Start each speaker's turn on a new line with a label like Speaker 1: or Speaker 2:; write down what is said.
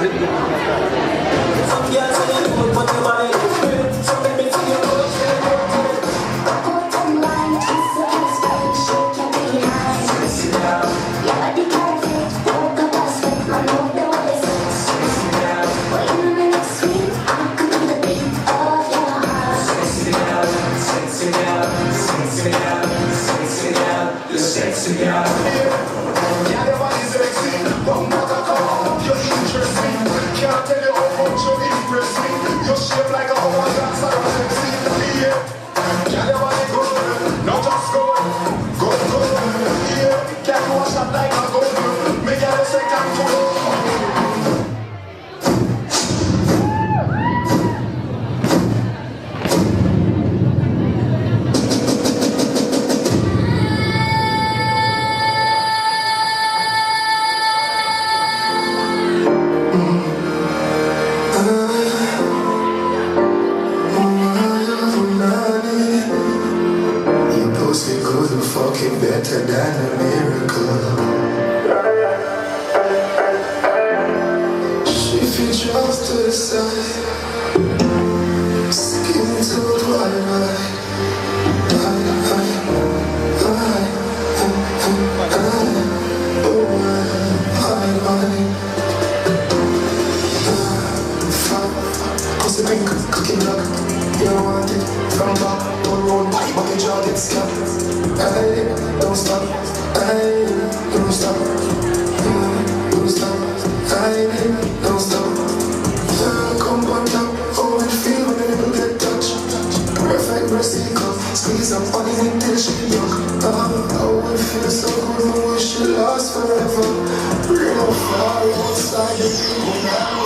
Speaker 1: Some girls say you good, but your body is great. So let me see you go, shake it. Sexy girl, yeah, your body's sexy. One more time, you're interesting. Can't tell you how much you impress me. You're shaped like a hourglass, so sexy. Yeah, yeah, your body good, not just good, good, good. Yeah, can you wash up like a good? Make it a second good. Fucking better than a miracle. She feels just to the side, skin to twilight. Cause the pink cooking block, you don't want it from back, don't roll back, but your jaw gets slapped. Hey, don't stop, hey, don't stop, don't stop, hey, don't stop. Come on top, how it feel when the nipple get touched. Perfect breast cup, squeeze up on it until she young. Oh, it feels so good, I wish it lasts forever. Real far outside the